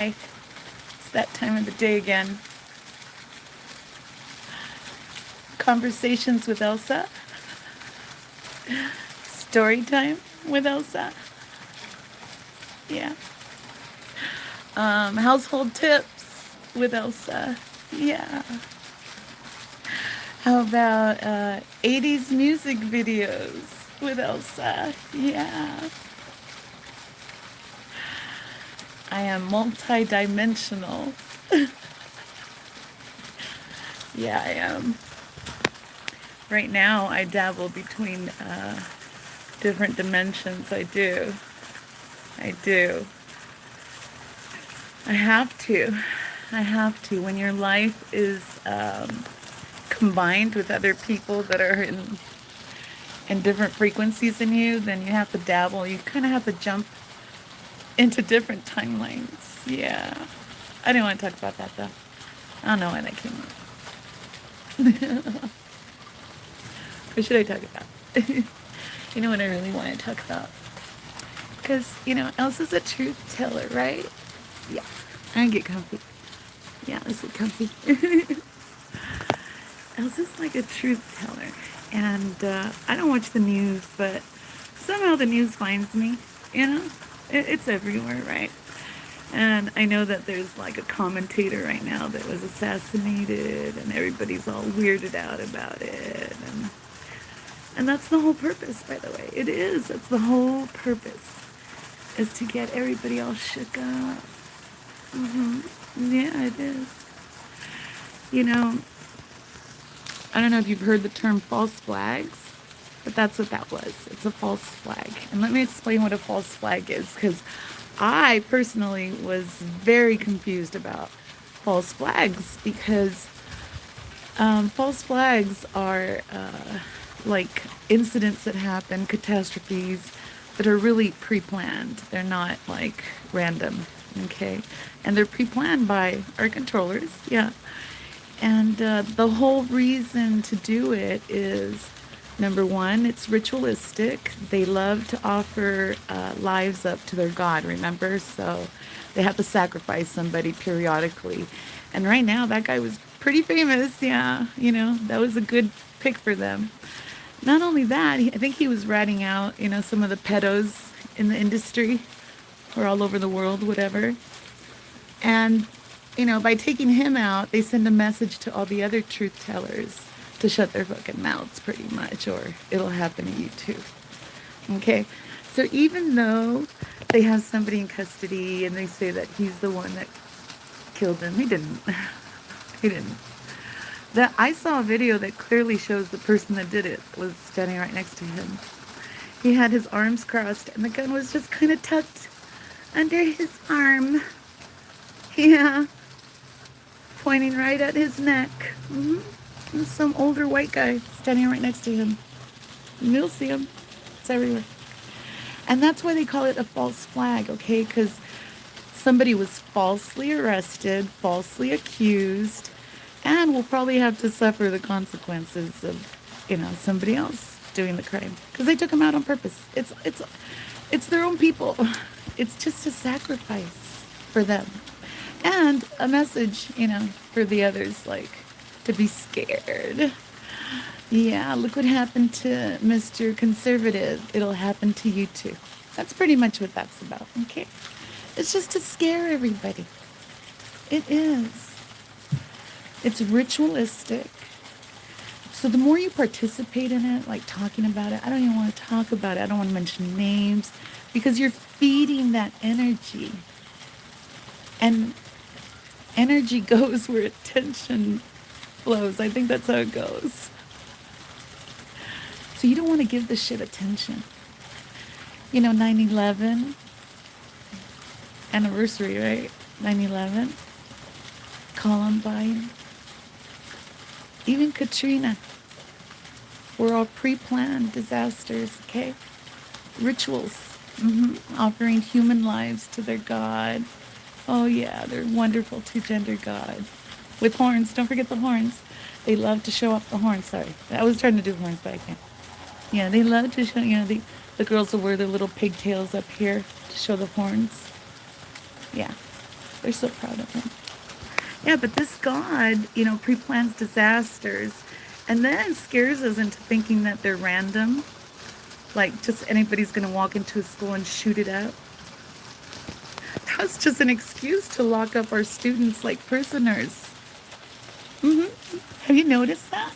It's that time of the day again. Conversations with Elsa. Story time with Elsa. Yeah. Household tips with Elsa. Yeah. How about 80s music videos with Elsa? Yeah. I am multi-dimensional. Yeah, I am. Right now, I dabble between different dimensions. I do. I do. I have to. I have to. When your life is combined with other people that are in different frequencies than you, then you have to dabble. You kind of have to jump into different timelines. Yeah. I didn't want to talk about that, though. I don't know why that came up. What should I talk about? You know what I really want to talk about? Because, Elsa's a truth teller, right? Yeah. I get comfy. Yeah, let's get comfy. Elsa's like a truth teller. And I don't watch the news, but somehow the news finds me, It's everywhere, right? And I know that there's like a commentator right now that was assassinated, and everybody's all weirded out about it. And that's the whole purpose, by the way. It is. That's the whole purpose, is to get everybody all shook up. Yeah, it is. I don't know if you've heard the term false flags, but that's what that was. It's a false flag. And let me explain what a false flag is, because I personally was very confused about false flags, because false flags are like incidents that happen, catastrophes that are really pre-planned. They're not like random, okay? And they're pre-planned by our controllers, yeah. And the whole reason to do it is, number one, it's ritualistic. They love to offer lives up to their God, remember? So they have to sacrifice somebody periodically. And right now, that guy was pretty famous, yeah. That was a good pick for them. Not only that, I think he was ratting out, some of the pedos in the industry, or all over the world, whatever. And, by taking him out, they send a message to all the other truth tellers to shut their fucking mouths, pretty much, or it'll happen to you too. Okay? So even though they have somebody in custody and they say that he's the one that killed him, he didn't. He didn't. I saw a video that clearly shows the person that did it was standing right next to him. He had his arms crossed, and the gun was just kind of tucked under his arm. Yeah. Pointing right at his neck. There's some older white guy standing right next to him. You'll see him. It's everywhere. And that's why they call it a false flag, okay? Because somebody was falsely arrested, falsely accused, and will probably have to suffer the consequences of, somebody else doing the crime, because they took them out on purpose. It's their own people. It's just a sacrifice for them, and a message, for the others, like to be scared. Yeah, look what happened to Mr. Conservative. It'll happen to you too. That's pretty much what that's about. Okay, it's just to scare everybody. It is. It's ritualistic. So the more you participate in it, like talking about it, I don't even want to talk about it. I don't want to mention names, because you're feeding that energy. And energy goes where attention flows. I think that's how it goes. So you don't want to give this shit attention. 9/11 anniversary, right? 9/11. Columbine, even Katrina, were all pre-planned disasters, okay? Rituals, offering human lives to their God. Oh yeah, they're wonderful two-gender God. With horns, don't forget the horns. They love to show off the horns, sorry. I was trying to do horns, but I can't. Yeah, they love to show, the girls will wear their little pigtails up here to show the horns. Yeah. They're so proud of him. Yeah, but this God, pre-plans disasters and then scares us into thinking that they're random. Like just anybody's going to walk into a school and shoot it up. That's just an excuse to lock up our students like prisoners. Have you noticed that?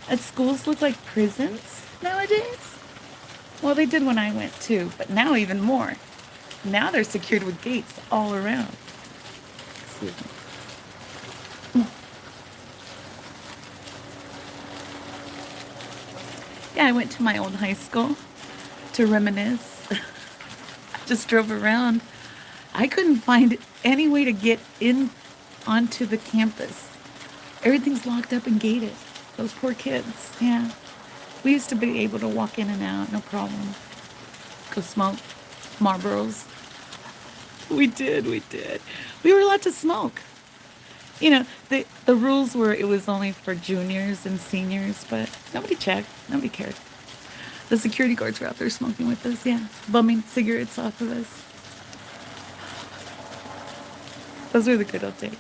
That schools look like prisons nowadays? Well, they did when I went too, but now even more. Now they're secured with gates all around. Excuse me. Yeah, I went to my old high school to reminisce. Just drove around. I couldn't find any way to get in onto the campus. Everything's locked up and gated. Those poor kids. Yeah. We used to be able to walk in and out, no problem. Go smoke Marlboros. We did. We were allowed to smoke. The rules were it was only for juniors and seniors, but nobody checked. Nobody cared. The security guards were out there smoking with us, yeah. Bumming cigarettes off of us. Those were the good old days.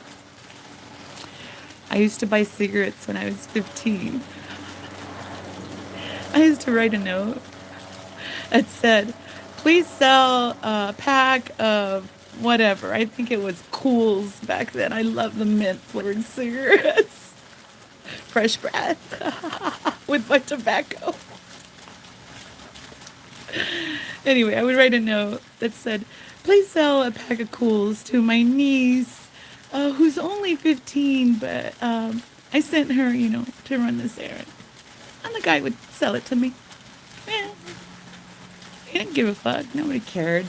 I used to buy cigarettes when I was 15. I used to write a note that said, please sell a pack of whatever. I think it was Cools back then. I love the mint flavored cigarettes. Fresh breath with my tobacco. Anyway, I would write a note that said, please sell a pack of Cools to my niece, who's only 15, but I sent her, to run this errand. And the guy would sell it to me. Yeah. He didn't give a fuck. Nobody cared.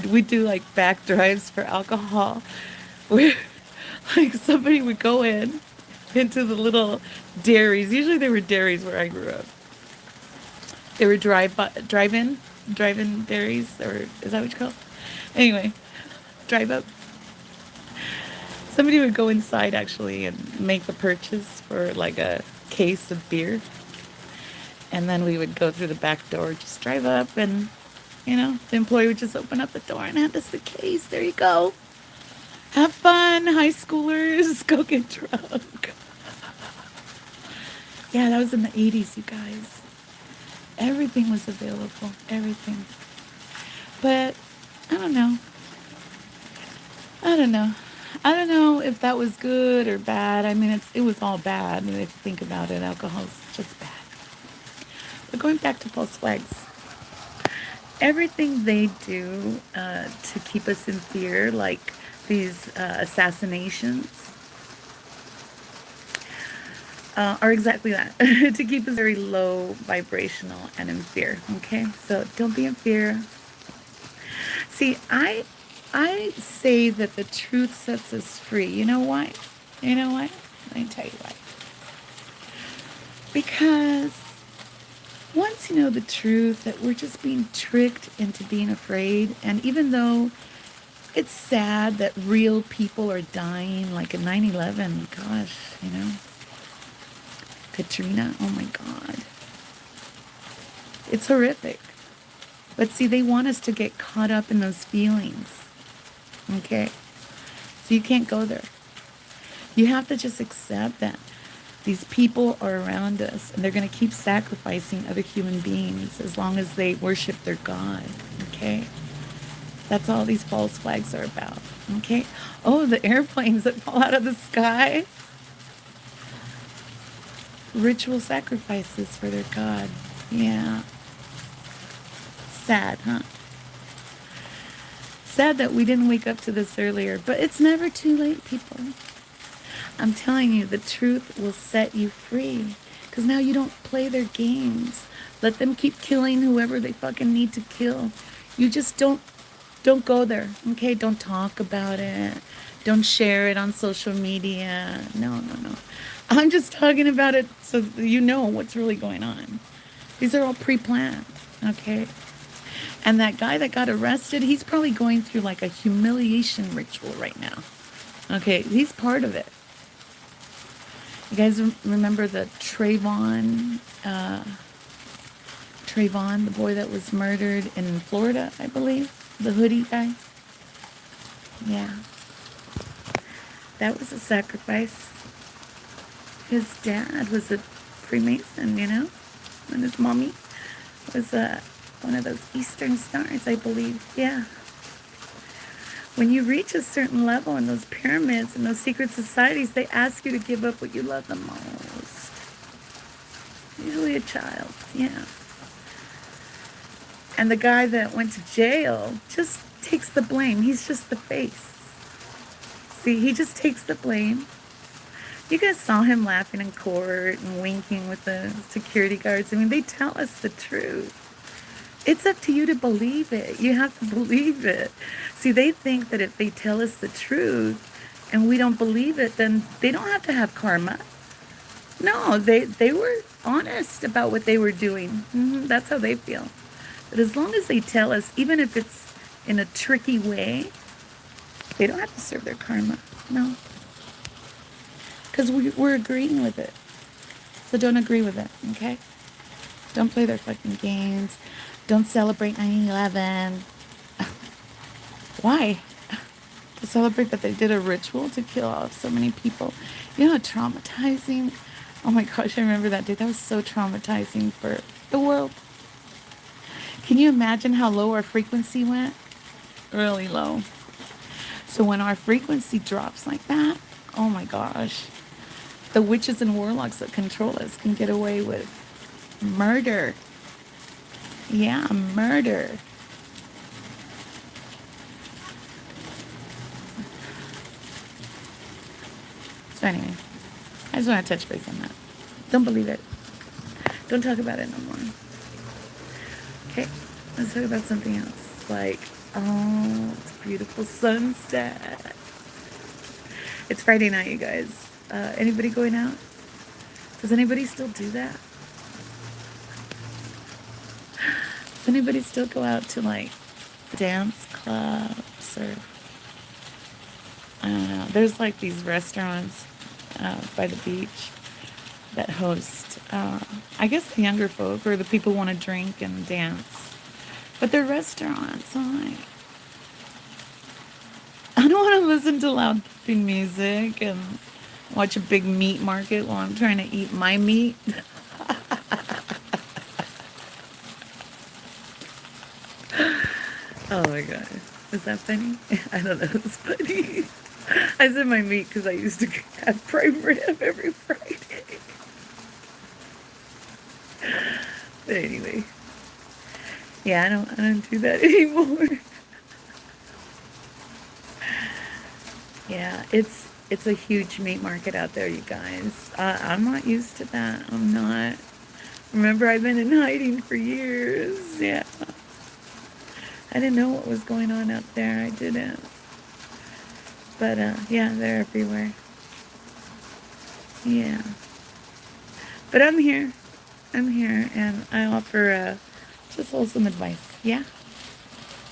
We'd do like back drives for alcohol where like somebody would go into the little dairies. Usually they were dairies where I grew up. They were drive-in dairies, or is that what you call it? Anyway, drive up. Somebody would go inside actually and make the purchase for like a case of beer. And then we would go through the back door, just drive up, and the employee would just open up the door and hand us the case. There you go. Have fun, high schoolers. Go get drunk. Yeah, that was in the 80s, you guys. Everything was available. Everything. But I don't know. I don't know if that was good or bad. I mean, it was all bad. I mean, if you think about it, alcohol's just bad. But going back to false flags, everything they do to keep us in fear, like these assassinations, are exactly that, to keep us very low vibrational and in fear. Okay, so don't be in fear. See, I say that the truth sets us free. You know why? Let me tell you why. Because once you know the truth, that we're just being tricked into being afraid, and even though it's sad that real people are dying, like in 9/11, gosh, Katrina, oh my God. It's horrific. But see, they want us to get caught up in those feelings. Okay? So you can't go there. You have to just accept that these people are around us and they're going to keep sacrificing other human beings as long as they worship their God. Okay? That's all these false flags are about. Okay? Oh, the airplanes that fall out of the sky. Ritual sacrifices for their God. Yeah. Sad, huh? Sad that we didn't wake up to this earlier, but it's never too late, people. I'm telling you, the truth will set you free. Because now you don't play their games. Let them keep killing whoever they fucking need to kill. You just don't go there, okay? Don't talk about it. Don't share it on social media. No. I'm just talking about it so you know what's really going on. These are all pre-planned, okay? And that guy that got arrested, he's probably going through like a humiliation ritual right now. Okay, he's part of it. You guys remember the Trayvon, the boy that was murdered in Florida, I believe? The hoodie guy? Yeah. That was a sacrifice. His dad was a Freemason, you know? And his mommy was one of those Eastern stars, I believe. Yeah. When you reach a certain level in those pyramids and those secret societies, they ask you to give up what you love the most. Usually a child, yeah. And the guy that went to jail just takes the blame. He's just the face. See, he just takes the blame. You guys saw him laughing in court and winking with the security guards. I mean, they tell us the truth. It's up to you to believe it. You have to believe it. See, they think that if they tell us the truth and we don't believe it, then they don't have to have karma. No, they were honest about what they were doing. That's how they feel. But as long as they tell us, even if it's in a tricky way, they don't have to serve their karma. No. Because we're agreeing with it. So don't agree with it, okay? Don't play their fucking games. Don't celebrate 9/11. Why? To celebrate that they did a ritual to kill off so many people. You know how traumatizing? Oh my gosh, I remember that day. That was so traumatizing for the world. Can you imagine how low our frequency went? Really low. So when our frequency drops like that, oh my gosh, the witches and warlocks that control us can get away with murder. Yeah, murder. So anyway, I just want to touch base on that. Don't believe it. Don't talk about it no more. Okay, let's talk about something else. Like, oh, it's a beautiful sunset. It's Friday night, you guys. Anybody going out? Does anybody still do that? Does anybody still go out to like dance clubs or I don't know. There's like these restaurants by the beach that host, I guess the younger folk or the people who want to drink and dance. But they're restaurants. I'm like, I don't want to listen to loud beeping music and watch a big meat market while I'm trying to eat my meat. Oh my god. Is that funny? I don't know. It's funny. I said my meat because I used to have prime rib every Friday. But anyway. Yeah, I don't do that anymore. Yeah, it's a huge meat market out there, you guys. I'm not used to that. I'm not. Remember, I've been in hiding for years. Yeah. I didn't know what was going on out there. I didn't. But, yeah, they're everywhere. Yeah. But I'm here. And I offer just wholesome advice. Yeah?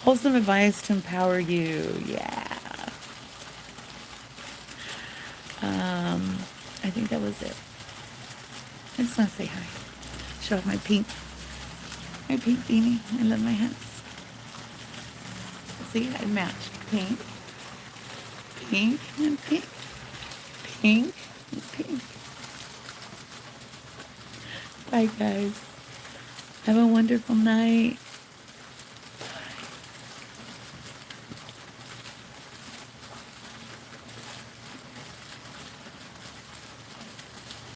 Wholesome advice to empower you. Yeah. I think that was it. I just want to say hi. Show off my pink beanie. I love my hats. See, I matched pink, pink, and pink, pink, and pink. Bye, guys. Have a wonderful night.